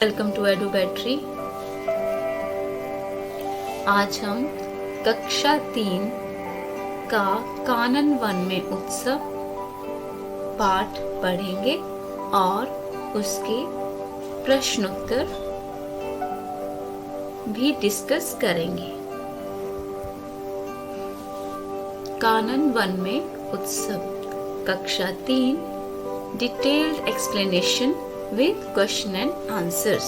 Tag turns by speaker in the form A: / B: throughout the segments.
A: Welcome to edu battery. आज हम कक्षा 3 का कानन वन में उत्सव पाठ पढ़ेंगे और उसके प्रश्नोत्तर भी डिस्कस करेंगे। कानन वन में उत्सव कक्षा 3 detailed explanation with question and answers.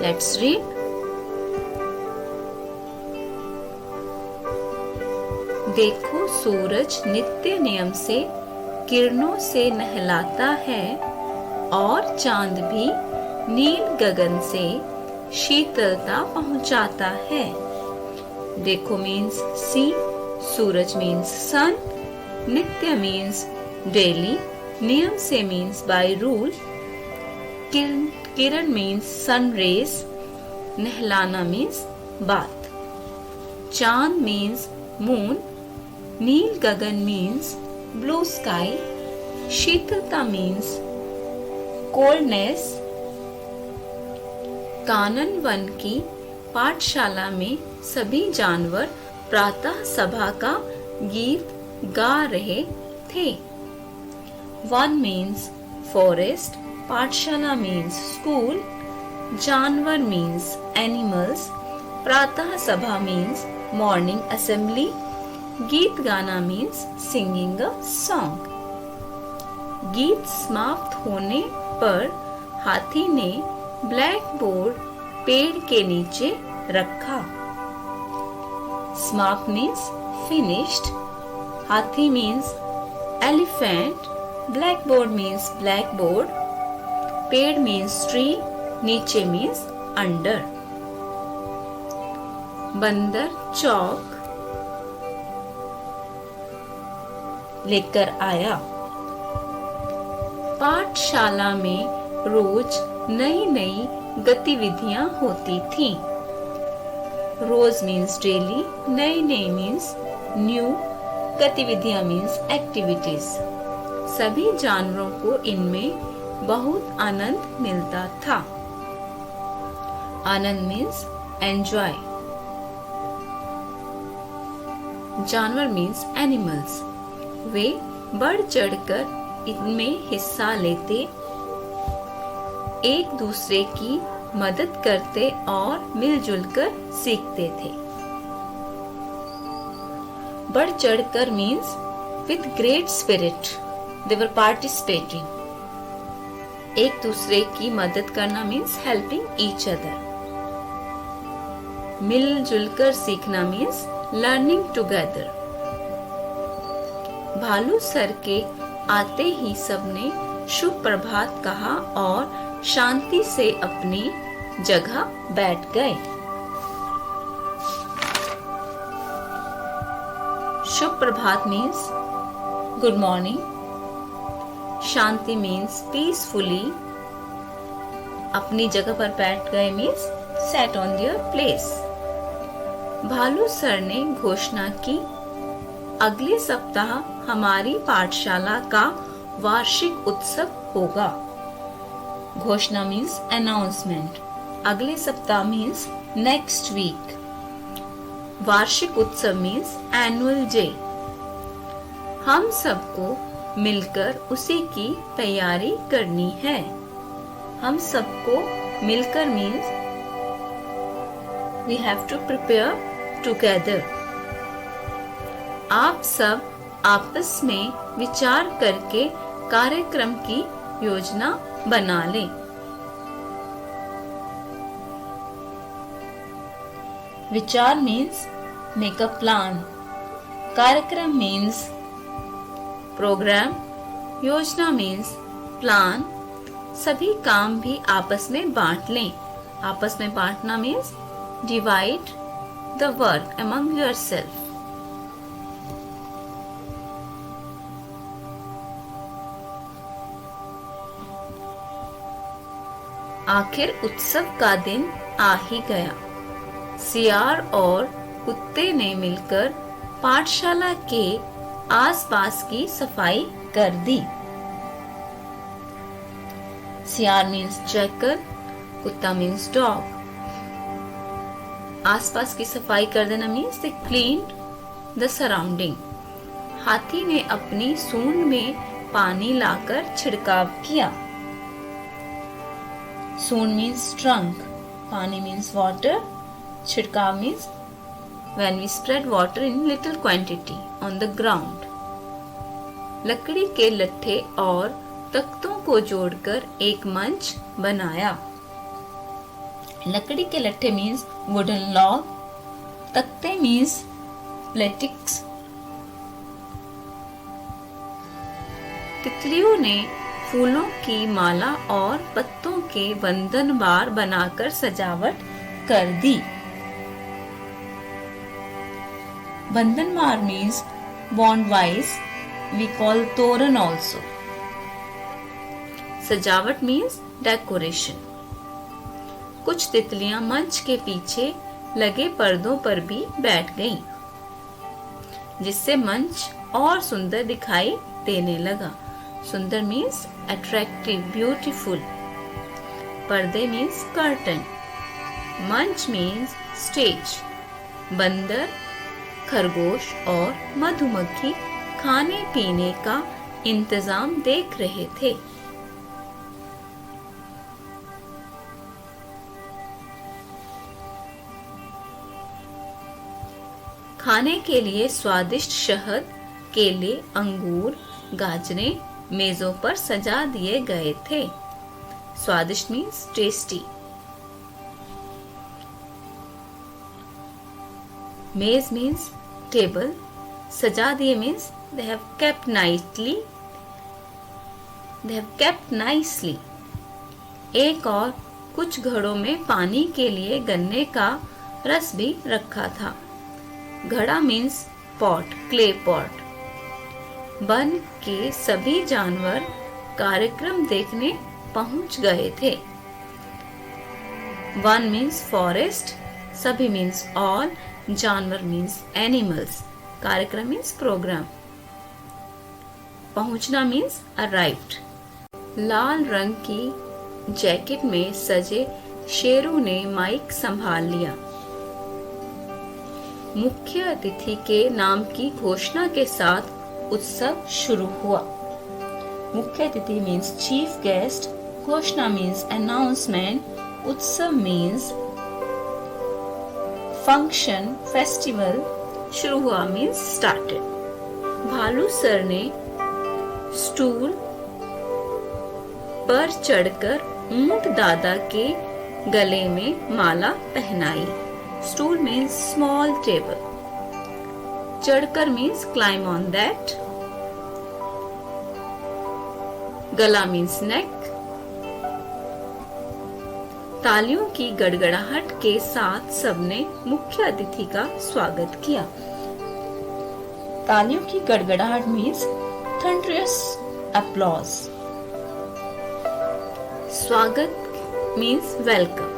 A: Let's read. देखो, सूरज नित्य नियम से किरणों से नहलाता है और चांद भी नील गगन से शीतलता पहुंचाता है। देखो मीन्स सी, सूरज मीन्स सन, नित्य मीन्स डेली, नियम से means by rule, Kiran means sun rays, नहलाना means bath, चांद means moon, नील गगन means blue sky, शीतलता means coldness। कानन वन की पाठशाला में सभी जानवर प्रातः सभा का गीत गा रहे थे। वन means forest, पाठशाला means school, जानवर means animals, प्रातः सभा means morning assembly, गीत गाना means singing a song। गीत समाप्त होने पर हाथी ने ब्लैक बोर्ड पेड़ के नीचे रखा। समाप्त means finished, हाथी means elephant, blackboard means blackboard, पेड़ means tree, नीचे means under। बंदर चौक लेकर आया। पाठशाला में रोज नई नई गतिविधियां होती थीं। रोज means daily, नई नई means new, गतिविधियां means activities। सभी जानवरों को इनमें बहुत आनंद मिलता था। आनंद मीन्स एंजॉय, जानवर मीन्स एनिमल्स। वे बढ़ चढ़कर इनमें हिस्सा लेते, एक दूसरे की मदद करते और मिलजुल कर सीखते थे। बढ़ चढ़कर means with great spirit they were participating। एक दूसरे की मदद करना means helping each other। मिलजुल कर सीखना means learning together। भालू सर के आते ही सबने शुभ प्रभात कहा और शांति से अपनी जगह बैठ गए। शुभ प्रभात means good morning, शांति मीन्स पीसफुली, अपनी जगह पर बैठ गए means set on their place. भालू सर ने घोषणा की, अगले सप्ताह हमारी पाठशाला का वार्षिक उत्सव होगा। घोषणा मीन्स अनाउंसमेंट, अगले सप्ताह मीन्स नेक्स्ट वीक, वार्षिक उत्सव मीन्स एनुअल डे। हम सबको मिलकर उसी की तैयारी करनी है। हम सबको मिलकर means we have to prepare together. आप सब आपस में विचार करके कार्यक्रम की योजना बना लें। विचार मीन्स मेक अ प्लान, कार्यक्रम मीन्स प्रोग्राम, योजना मीन्स प्लान। सभी काम भी आपस में बांट लें। आपस में बांटना means divide the work among yourself. आखिर उत्सव का दिन आ ही गया। सियार और कुत्ते ने मिलकर पाठशाला के आसपास की सफाई कर दी। सियार मीन्स jackal, कुत्ता मीन्स डॉग। आसपास की सफाई कर देना means they cleaned the surrounding. हाथी ने अपनी सूंड में पानी लाकर छिड़काव किया। सूंड मीन्स ट्रंक, पानी मीन्स वाटर, छिड़काव means when we spread water in little quantity on the ground। लकड़ी के लट्ठे और तख्तों को जोड़कर एक मंच बनाया। लकड़ी के लट्ठे मीन्स वुडन लॉग, तख्ते मीन्स प्लेटिक्स। तितलियों ने फूलों की माला और पत्तों के बंधनवार बनाकर सजावट कर दी। बंधनवार means bondwise, we call toran also। सजावट means decoration। कुछ तितलियां मंच के पीछे लगे पर्दों पर भी बैठ गईं, जिससे मंच और सुंदर दिखाई देने लगा। सुंदर means attractive, beautiful। पर्दे means curtain। मंच means stage। बंदर, खरगोश और मधुमक्खी खाने पीने का इंतजाम देख रहे थे। खाने के लिए स्वादिष्ट शहद, केले, अंगूर, गाजरें मेजों पर सजा दिए गए थे। स्वादिष्ट मीन्स टेस्टी। मेज मीन्स टेबल, सजा दिए means they have kept nicely। एक और कुछ घड़ों में पानी के लिए गन्ने का रस भी रखा था। घड़ा means pot, clay pot. One के सभी जानवर कार्यक्रम देखने पहुंच गए थे। वन मीन्स फॉरेस्ट, सभी मीन्स ऑल, जानवर मीन्स एनिमल्स, कार्यक्रम मीन्स प्रोग्राम। पहुंचना मीन्स अराइव्ड। लाल रंग की जैकेट में सजे शेरू ने माइक संभाल लिया। मुख्य अतिथि के नाम की घोषणा के साथ उत्सव शुरू हुआ। मुख्य अतिथि मीन्स चीफ गेस्ट, घोषणा मीन्स अनाउंसमेंट, उत्सव मीन्स फंक्शन, फेस्टिवल, शुरू हुआ मीन्स स्टार्टेड। भालू सर ने स्टूल पर चढ़कर ऊंट दादा के गले में माला पहनाई। Stool means small table. चढ़कर मीन्स क्लाइम ऑन दैट। गला मीन्स नेक। तालियों की गड़गड़ाहट के साथ सबने मुख्य अतिथि का स्वागत किया। तालियों की गड़गड़ाहट मीन्स थंडरस अप्लॉज। स्वागत मीन्स वेलकम।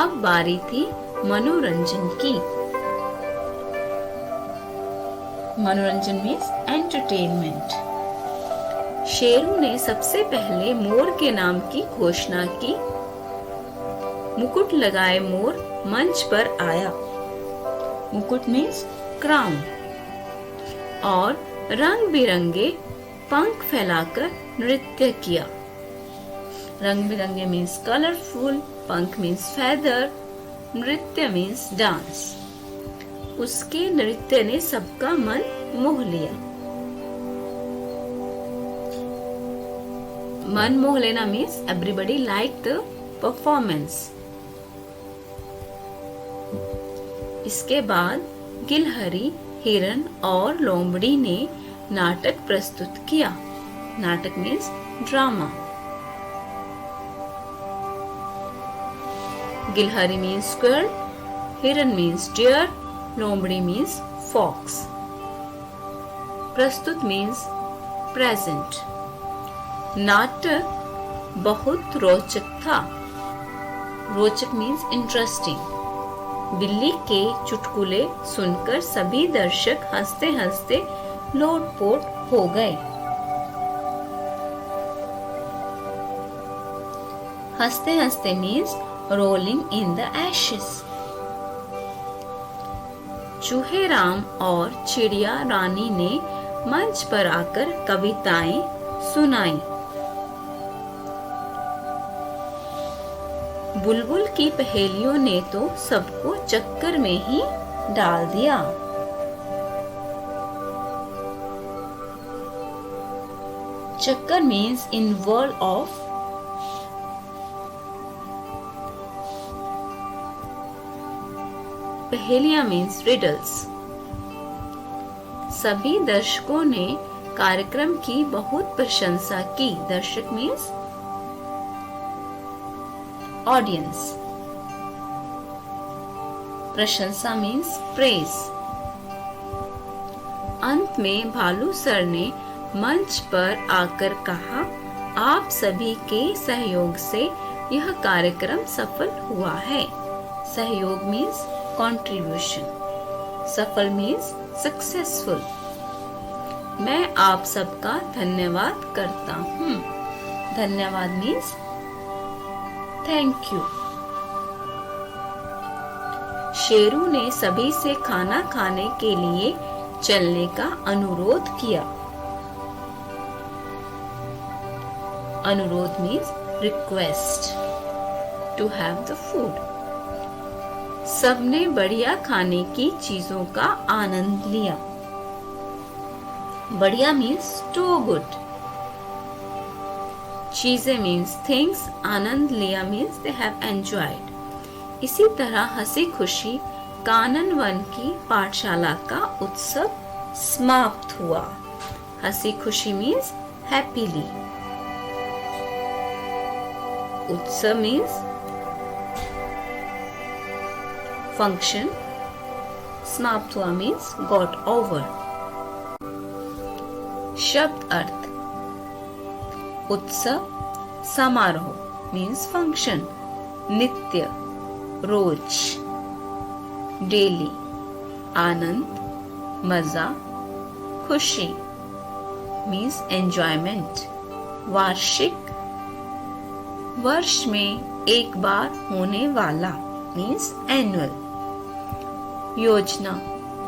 A: अब बारी थी मनोरंजन की। मनोरंजन मीन्स एंटरटेनमेंट। शेरू ने सबसे पहले मोर के नाम की घोषणा की। मुकुट लगाए मोर मंच पर आया। मुकुट मीन्स क्राउन। और रंग बिरंगे पंख फैलाकर नृत्य किया। रंग बिरंगे मीन्स कलरफुल, पंख मीन्स फेदर, नृत्य मीन्स डांस। उसके नृत्य ने सबका मन मोह लिया। मन मोह लेना means everybody like the performance. इसके बाद गिलहरी, हिरन और लोमड़ी ने नाटक प्रस्तुत किया। नाटक मीन्स ड्रामा। गिलहरी मीन्स स्क्विरल, हिरन मीन्स डियर, लोमड़ी मीन्स फॉक्स। प्रस्तुत मीन्स प्रेजेंट। नाटक बहुत रोचक था। रोचक मीन्स इंटरेस्टिंग। बिल्ली के चुटकुले सुनकर सभी दर्शक हंसते हंसते लोटपोट हो गए। हंसते हंसते means rolling in the ashes. चूहे राम और चिड़िया रानी ने मंच पर आकर कविताएं सुनाई। बुलबुल की पहेलियों ने तो सबको चक्कर में ही डाल दिया। चक्कर मीन्स इन वर्ल्ड ऑफ पहेलियां मीन्स रिडल्स। सभी दर्शकों ने कार्यक्रम की बहुत प्रशंसा की। दर्शक मीन्स ऑडियंस। प्रशंसा मीन्स प्रेज। अंत में भालू सर ने मंच पर आकर कहा, आप सभी के सहयोग से यह कार्यक्रम सफल हुआ है। सहयोग मीन्स कंट्रीब्यूशन, सफल मीन्स सक्सेसफुल। मैं आप सबका धन्यवाद करता हूँ। धन्यवाद मीन्स थैंक यू। शेरू ने सभी से खाना खाने के लिए चलने का अनुरोध किया। अनुरोध means request, to have the food. सबने बढ़िया खाने की चीजों का आनंद लिया। बढ़िया मीन्स टू गुड। चीजें मीन्स थिंग्स, आनंद लिया मीन्स दे हैव एंजॉयड। इसी तरह हंसी खुशी कानन वन की पाठशाला का उत्सव समाप्त हुआ। हंसी खुशी मीन्स हैप्पीली। उत्सव मीन्स फंक्शन। समाप्त हुआ मीन्स गॉट ओवर। शब्द अर्थ। उत्सव समारोह मीन्स फंक्शन। नित्य रोज। डेली आनंद मजा खुशी मीन्स एंजॉयमेंट। वार्षिक वर्ष में एक बार होने वाला मीन्स एनुअल। योजना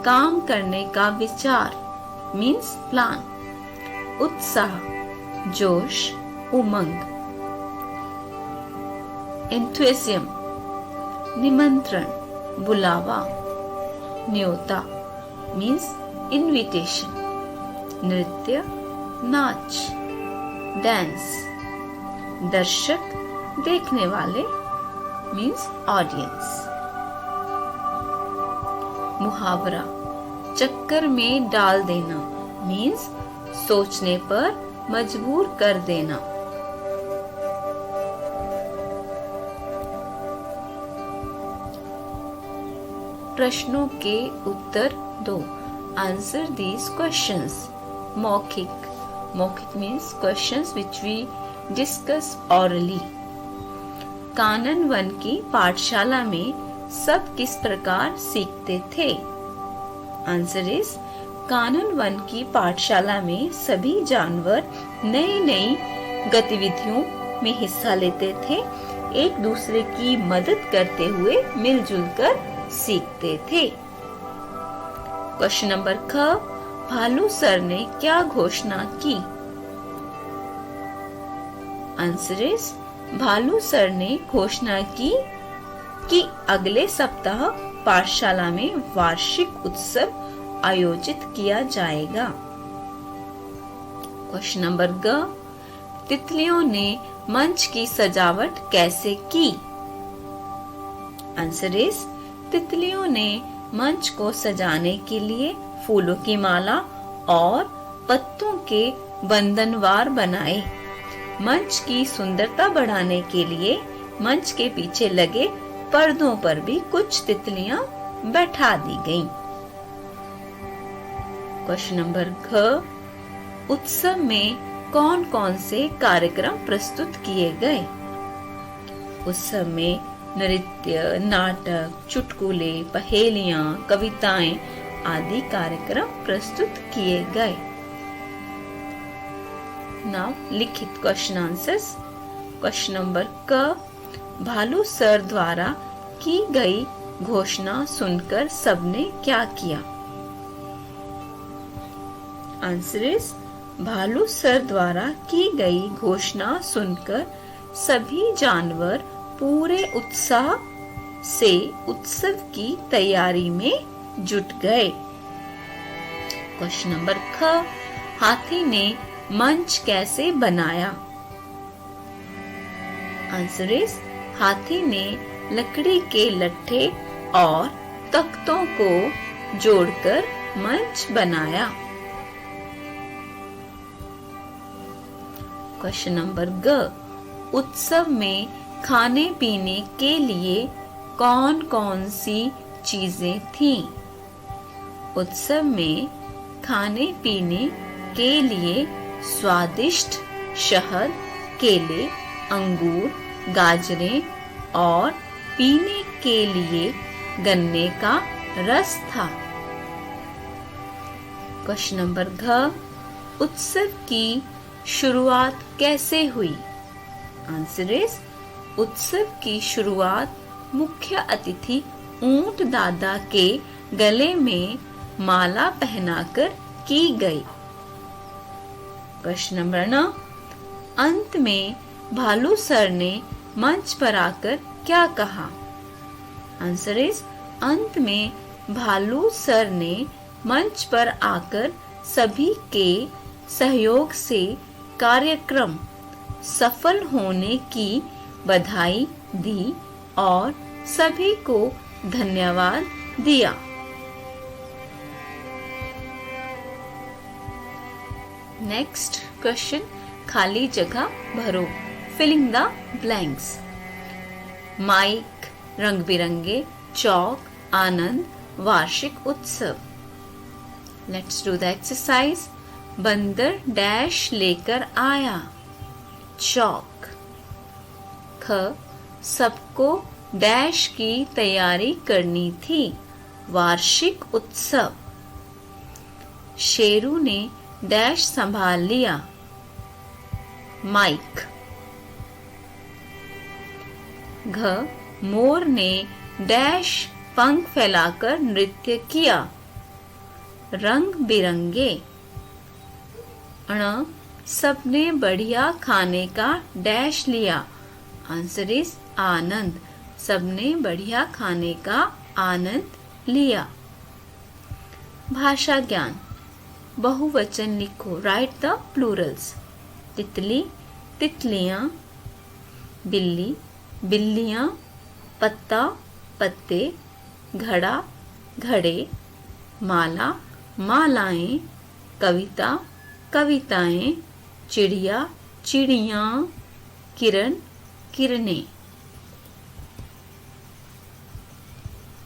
A: काम करने का विचार मीन्स प्लान। उत्साह जोश उमंग। एंथुसियाज्म निमंत्रण बुलावा न्योता मीन्स इनविटेशन। नृत्य नाच। डांस दर्शक देखने वाले मीन्स ऑडियंस। मुहावरा चक्कर में डाल देना मीन्स सोचने पर मजबूर कर देना। प्रश्नों के उत्तर दो। Answer these questions. मौखिक। मौखिक means questions which we discuss orally. कानन वन की पाठशाला में सब किस प्रकार सीखते थे? आंसर इज कानन वन की पाठशाला में सभी जानवर नई नई गतिविधियों में हिस्सा लेते थे। एक दूसरे की मदद करते हुए मिलजुल कर सीखते थे। क्वेश्चन नंबर ख। भालू सर ने क्या घोषणा की? आंसर इज भालू सर ने घोषणा की कि अगले सप्ताह पाठशाला में वार्षिक उत्सव आयोजित किया जाएगा। क्वेश्चन नंबर ग। तितलियों ने मंच की सजावट कैसे की? आंसर इज तितलियों ने मंच को सजाने के लिए फूलों की माला और पत्तों के बंधनवार बनाए। मंच की सुंदरता बढ़ाने के लिए मंच के पीछे लगे पर्दों पर भी कुछ तितलियां बैठा दी गईं। क्वेश्चन नंबर घ। उत्सव में कौन कौन से कार्यक्रम प्रस्तुत किए गए? उत्सव में नृत्य नाटक चुटकुले पहेलियां कविताएं आदि कार्यक्रम प्रस्तुत किए गए। नाउ लिखित क्वेश्चन आंसर्स। क्वेश्चन नंबर क, भालू सर द्वारा की गई घोषणा सुनकर सबने क्या किया? आंसर इज, भालू सर द्वारा की गई घोषणा सुनकर सभी जानवर पूरे उत्साह से उत्सव की तैयारी में जुट गए। क्वेश्चन नंबर ख, हाथी ने मंच कैसे बनाया? आंसर इज, हाथी ने लकड़ी के लट्ठे और तख्तों को जोड़कर मंच बनाया। क्वेश्चन नंबर ग, उत्सव में खाने पीने के लिए कौन कौन सी चीजें थीं? उत्सव में खाने पीने के लिए स्वादिष्ट शहद, केले, अंगूर, गाजरें और पीने के लिए गन्ने का रस था। क्वेश्चन नंबर घ, उत्सव की शुरुआत कैसे हुई? आंसर इज, उत्सव की शुरुआत मुख्य अतिथि ऊंट दादा के गले में माला पहनाकर की गई। क्वेश्चन नंबर 9, अंत में भालू सर ने मंच पर आकर क्या कहा? आंसर इज, अंत में भालू सर ने मंच पर आकर सभी के सहयोग से कार्यक्रम सफल होने की बधाई दी और सभी को धन्यवाद दिया। नेक्स्ट क्वेश्चन, खाली जगह भरो, फिलिंग द ब्लैंक्स। माइक, रंग बिरंगे, चौक, आनंद, वार्षिक उत्सव। Let's do the exercise. बंदर डैश लेकर आया, चौक। ख, सबको डैश की तैयारी करनी थी, वार्षिक उत्सव। शेरू ने डैश संभाल लिया, माइक। घ, मोर ने डैश पंख फैलाकर नृत्य किया, रंग बिरंगे। अण, सबने बढ़िया खाने का डैश लिया, आंसर इज आनंद। सबने बढ़िया खाने का आनंद लिया। भाषा ज्ञान, बहुवचन लिखो, राइट द प्लूरल्स। तितली, तितलियां। बिल्ली, बिल्लियां। पत्ता, पत्ते। घड़ा, घड़े। माला, मालाएं। कविता, कविताएं। चिड़िया, चिड़ियां। किरण, किरणें।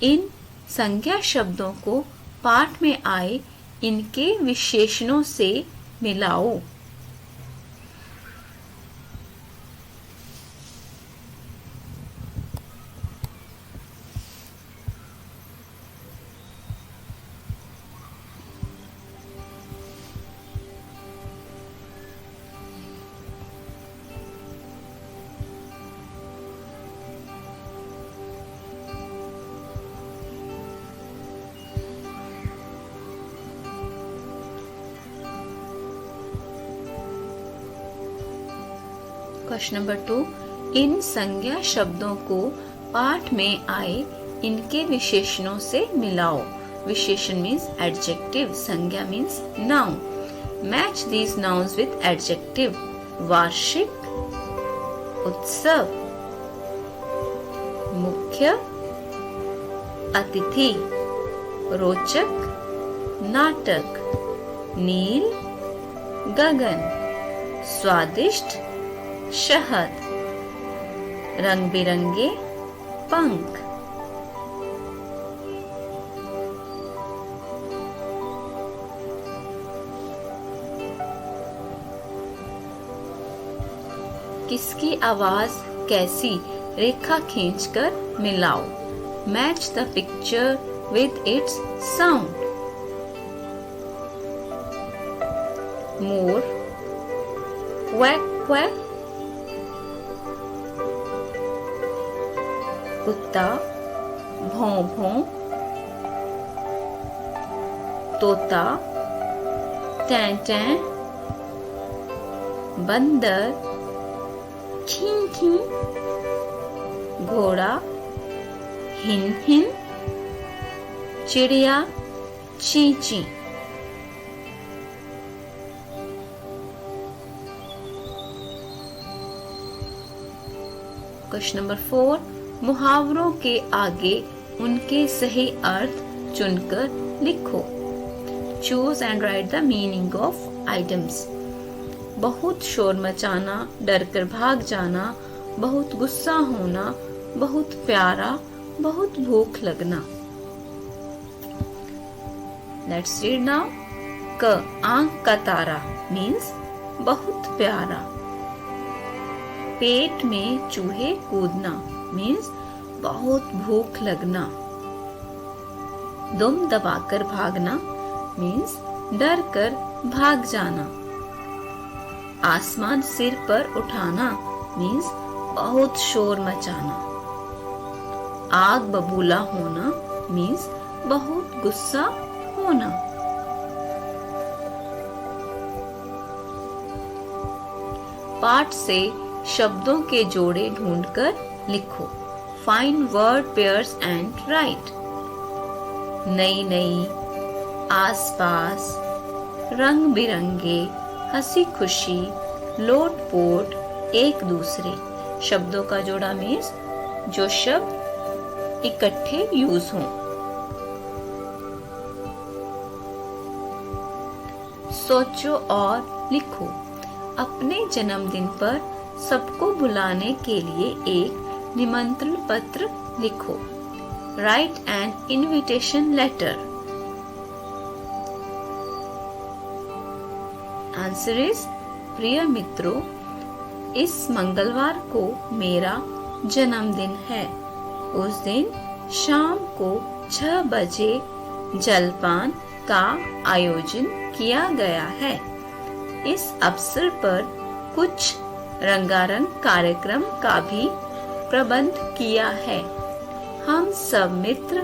A: इन संज्ञा शब्दों को पाठ में आए इनके विशेषणों से मिलाओ। क्वेश्चन नंबर 2, इन संज्ञा शब्दों को पाठ में आए इनके विशेषणों से मिलाओ। विशेषण मीन्स एडजेक्टिव, संज्ञा means noun. Match these nouns with adjective. वार्षिक, उत्सव। मुख्य अतिथि, रोचक, नाटक। नील, गगन। स्वादिष्ट, शहद। रंग बिरंगे, पंख। किसकी आवाज कैसी, रेखा खींचकर मिलाओ। Match the picture with its sound. More, quack quack. कुत्ता, भौं भौं, तोता, टैं टैं, बंदर, खीं खीं, घोड़ा, हिन हिन, चिड़िया, ची ची। क्वेश्चन नंबर 4, मुहावरों के आगे उनके सही अर्थ चुनकर लिखो। Choose and right the meaning of items. बहुत शोर मचाना, डर कर भाग जाना, बहुत गुस्सा होना, बहुत प्यारा, बहुत भूख लगना। Let's read now. क, आंख का तारा मीन्स बहुत प्यारा। पेट में चूहे कूदना मीन्स बहुत भूख लगना। दुम दबाकर भागना मीन्स डर कर भाग जाना। आसमान सिर पर उठाना मीन्स बहुत शोर मचाना। आग बबूला होना मीन्स बहुत गुस्सा होना। पाठ से शब्दों के जोड़े ढूंढकर लिखो। Find word pairs and right. नई नई, आस पास, रंग बिरंगे, हंसी खुशी, लोट पोट, एक दूसरे। शब्दों का जोड़ा मीन्स जो शब्द इकट्ठे यूज हों। सोचो और लिखो। अपने जन्मदिन पर सबको बुलाने के लिए एक निमंत्रण पत्र लिखो। Write an invitation letter. Answer is, प्रिय मित्रों, इस मंगलवार को मेरा जन्मदिन है। उस दिन शाम को 6 बजे जलपान का आयोजन किया गया है। इस अवसर पर कुछ रंगारंग कार्यक्रम का भी प्रबंध किया है। हम सब मित्र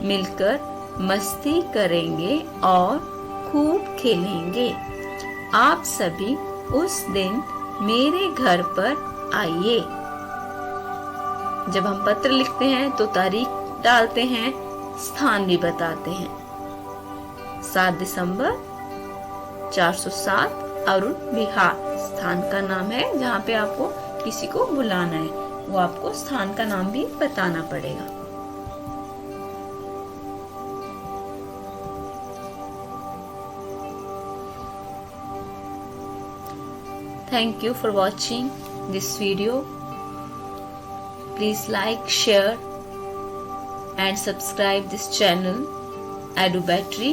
A: मिलकर मस्ती करेंगे और खूब खेलेंगे। आप सभी उस दिन मेरे घर पर आइए। जब हम पत्र लिखते हैं तो तारीख डालते हैं, स्थान भी बताते हैं। 7 दिसंबर 407 अरुण बिहार स्थान का नाम है। जहाँ पे आपको किसी को बुलाना है वो आपको स्थान का नाम भी बताना पड़ेगा। Thank you for watching this video. Please like, share and subscribe this channel, EduBattery.